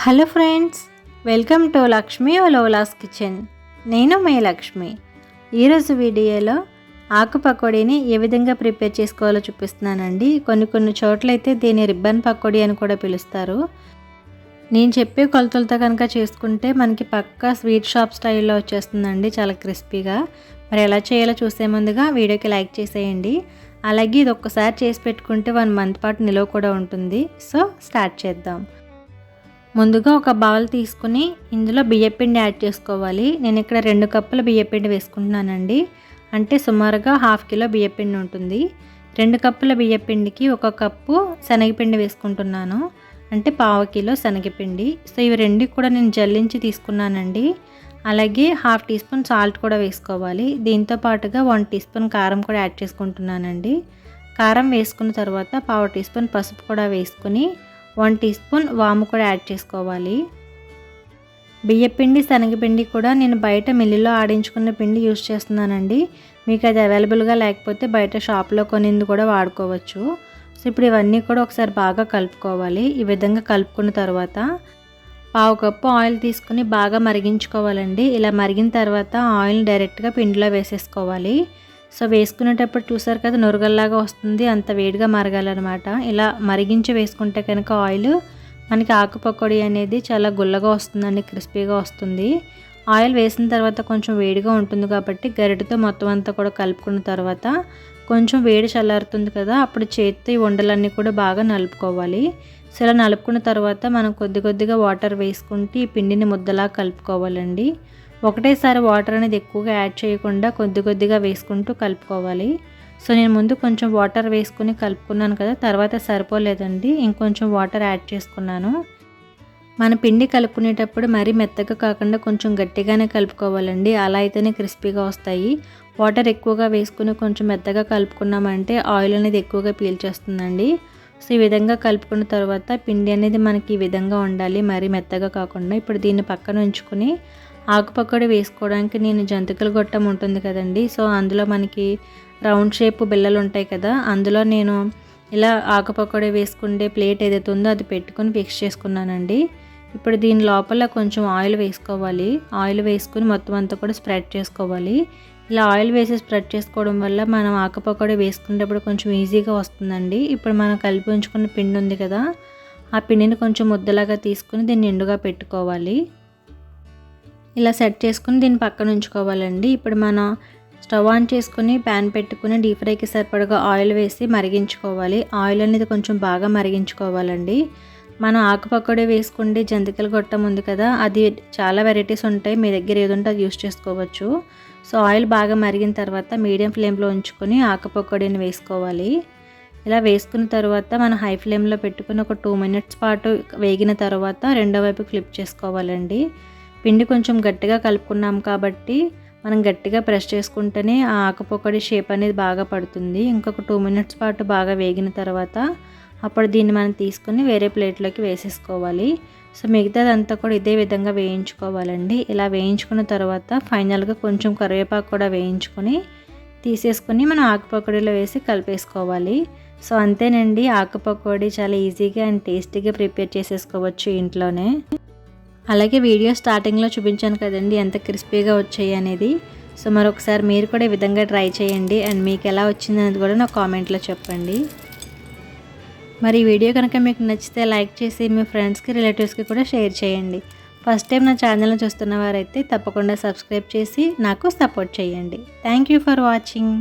Hello friends, welcome to Lakshmi ఓలోలాస్ kitchen. నేను మే లక్ష్మి. ఈరోజు వీడియోలో ఆకు పకోడీని ఏ విధంగా ప్రిపేర్ చేసుకోవాలో చూపిస్తున్నానండి. కొన్ని చోట్ల అయితే దీన్ని రిబ్బన్ పకోడీ అని కూడా పిలుస్తారు. నేను చెప్పే కొలతలతో కనుక చేసుకుంటే మనకి పక్కా స్వీట్ షాప్ స్టైల్లో వచ్చేస్తుందండి, చాలా క్రిస్పీగా. మరి ఎలా చేయాలో చూసే ముందుగా వీడియోకి లైక్ చేసేయండి. అలాగే ఇది ఒక్కసారి చేసి పెట్టుకుంటే 1 మంత్ పాటు నిలువ కూడా ఉంటుంది. సో స్టార్ట్ చేద్దాం. ముందుగా ఒక బౌల్ తీసుకుని ఇందులో బియ్యపిండి యాడ్ చేసుకోవాలి. నేను ఇక్కడ 2 కప్పుల బియ్యపిండి వేసుకుంటున్నానండి. అంటే సుమారుగా 1/2 కిలో బియ్యపిండి ఉంటుంది. 2 కప్పుల బియ్యపిండికి 1 కప్పు శనగపిండి వేసుకుంటున్నాను. అంటే 1/2 కిలో శనగపిండి. సో ఇవి రెండు కూడా నేను జల్లించి తీసుకున్నానండి. అలాగే 1/2 టీ స్పూన్ సాల్ట్ కూడా వేసుకోవాలి. దీంతో పాటుగా 1 టీ స్పూన్ కారం కూడా యాడ్ చేసుకుంటున్నానండి. కారం వేసుకున్న తర్వాత 1/2 టీ స్పూన్ పసుపు కూడా వేసుకుని 1 టీ స్పూన్ వాము కూడా యాడ్ చేసుకోవాలి. బియ్యపిండి శనగపిండి కూడా నేను బయట మిల్లులో ఆడించుకున్న పిండి యూజ్ చేస్తున్నానండి. మీకు అది అవైలబుల్గా లేకపోతే బయట షాప్లో కొనింది కూడా వాడుకోవచ్చు. సో ఇప్పుడు ఇవన్నీ కూడా ఒకసారి బాగా కలుపుకోవాలి. ఈ విధంగా కలుపుకున్న తర్వాత 1/2 కప్పు ఆయిల్ తీసుకుని బాగా మరిగించుకోవాలండి. ఇలా మరిగిన తర్వాత ఆయిల్ని డైరెక్ట్గా పిండిలో వేసేసుకోవాలి. సో వేసుకునేటప్పుడు చూసారు కదా, నురగల్లాగా వస్తుంది, అంత వేడిగా మరగాలన్నమాట. ఇలా మరిగించి వేసుకుంటే కనుక ఆయిల్ మనకి ఆకు పకోడీ అనేది చాలా గుల్లగా వస్తుందండి, క్రిస్పీగా వస్తుంది. ఆయిల్ వేసిన తర్వాత కొంచెం వేడిగా ఉంటుంది కాబట్టి గరిటెతో మొత్తం అంతా కూడా కలుపుకున్న తర్వాత కొంచెం వేడి చల్లారుతుంది కదా, అప్పుడు చేతితో ఈ ఉండలన్నీ కూడా బాగా నలుపుకోవాలి. సో ఇలా నలుపుకున్న తర్వాత మనం కొద్దిగా వాటర్ వేసుకుంటే ఈ పిండిని ముద్దలా కలుపుకోవాలండి. ఒకటేసారి వాటర్ అనేది ఎక్కువగా యాడ్ చేయకుండా కొద్దిగా వేసుకుంటూ కలుపుకోవాలి. సో నేను ముందు కొంచెం వాటర్ వేసుకుని కలుపుకున్నాను కదా, తర్వాత సరిపోలేదండి, ఇంకొంచెం వాటర్ యాడ్ చేసుకున్నాను. మన పిండి కలుపుకునేటప్పుడు మరీ మెత్తగా కాకుండా కొంచెం గట్టిగానే కలుపుకోవాలండి. అలా అయితేనే క్రిస్పీగా వస్తాయి. వాటర్ ఎక్కువగా వేసుకుని కొంచెం మెత్తగా కలుపుకున్నామంటే ఆయిల్ అనేది ఎక్కువగా పీల్చేస్తుందండి. సో ఈ విధంగా కలుపుకున్న తర్వాత పిండి అనేది మనకి ఈ విధంగా ఉండాలి, మరీ మెత్తగా కాకుండా. ఇప్పుడు దీన్ని పక్కన ఉంచుకుని ఆకు పకోడీ వేసుకోవడానికి నేను జంతికల గొట్టం ఉంటుంది కదండి, సో అందులో మనకి రౌండ్ షేప్ బిళ్ళలు ఉంటాయి కదా, అందులో నేను ఇలా ఆకు పకోడీ వేసుకుంటే ప్లేట్ ఏదైతే ఉందో అది పెట్టుకొని ఫిక్స్ చేసుకున్నానండి. ఇప్పుడు దీని లోపల కొంచెం ఆయిల్ వేసుకోవాలి. ఆయిల్ వేసుకుని మొత్తం అంతా కూడా స్ప్రెడ్ చేసుకోవాలి. ఇలా ఆయిల్ వేసి స్ప్రెడ్ చేసుకోవడం వల్ల మనం ఆకు పకోడీ వేసుకునేటప్పుడు కొంచెం ఈజీగా వస్తుందండి. ఇప్పుడు మనం కలిపి ఉంచుకున్న పిండి ఉంది కదా, ఆ పిండిని కొంచెం ముద్దలాగా తీసుకుని దీన్ని నిండుగా పెట్టుకోవాలి. ఇలా సెట్ చేసుకుని దీన్ని పక్కన ఉంచుకోవాలండి. ఇప్పుడు మనం స్టవ్ ఆన్ చేసుకుని ప్యాన్ పెట్టుకుని డీప్ ఫ్రైకి సరిపడగా ఆయిల్ వేసి మరిగించుకోవాలి. ఆయిల్ అనేది కొంచెం బాగా మరిగించుకోవాలండి. మనం ఆకు పకోడీ వేసుకుంటే జంతికల గొట్టం ఉంది కదా, అది చాలా వెరైటీస్ ఉంటాయి, మీ దగ్గర ఏది ఉంటే అది యూస్ చేసుకోవచ్చు. సో ఆయిల్ బాగా మరిగిన తర్వాత మీడియం ఫ్లేమ్లో ఉంచుకొని ఆకు పకోడీని వేసుకోవాలి. ఇలా వేసుకున్న తర్వాత మనం హై ఫ్లేమ్లో పెట్టుకుని ఒక 2 మినిట్స్ పాటు వేగిన తర్వాత రెండో వైపు ఫ్లిప్ చేసుకోవాలండి. పిండి కొంచెం గట్టిగా కలుపుకున్నాం కాబట్టి మనం గట్టిగా ప్రెస్ చేసుకుంటేనే ఆ ఆకు పకోడీ షేప్ అనేది బాగా పడుతుంది. ఇంకొక 2 మినిట్స్ పాటు బాగా వేగిన తర్వాత అప్పుడు దీన్ని మనం తీసుకుని వేరే ప్లేట్లోకి వేసేసుకోవాలి. సో మిగతాదంతా కూడా ఇదే విధంగా వేయించుకోవాలండి. ఇలా వేయించుకున్న తర్వాత ఫైనల్గా కొంచెం కరివేపాకు కూడా వేయించుకొని తీసేసుకొని మనం ఆకు పకోడీలో వేసి కలిపేసుకోవాలి. సో అంతేనండి, ఆకు పకోడీ చాలా ఈజీగా అండ్ టేస్టీగా ప్రిపేర్ చేసేసుకోవచ్చు ఇంట్లోనే. అలాగే వీడియో స్టార్టింగ్లో చూపించాను కదండి ఎంత క్రిస్పీగా వచ్చాయి అనేది. సో మరొకసారి మీరు కూడా ఈ విధంగా ట్రై చేయండి అండ్ మీకు ఎలా వచ్చింది అనేది కూడా నాకు కామెంట్లో చెప్పండి. మరి ఈ వీడియో కనుక మీకు నచ్చితే లైక్ చేసి మీ ఫ్రెండ్స్కి, రిలేటివ్స్కి కూడా షేర్ చేయండి. ఫస్ట్ టైం నా ఛానల్ని చూస్తున్న వారైతే తప్పకుండా సబ్స్క్రైబ్ చేసి నాకు సపోర్ట్ చేయండి. Thank you for watching.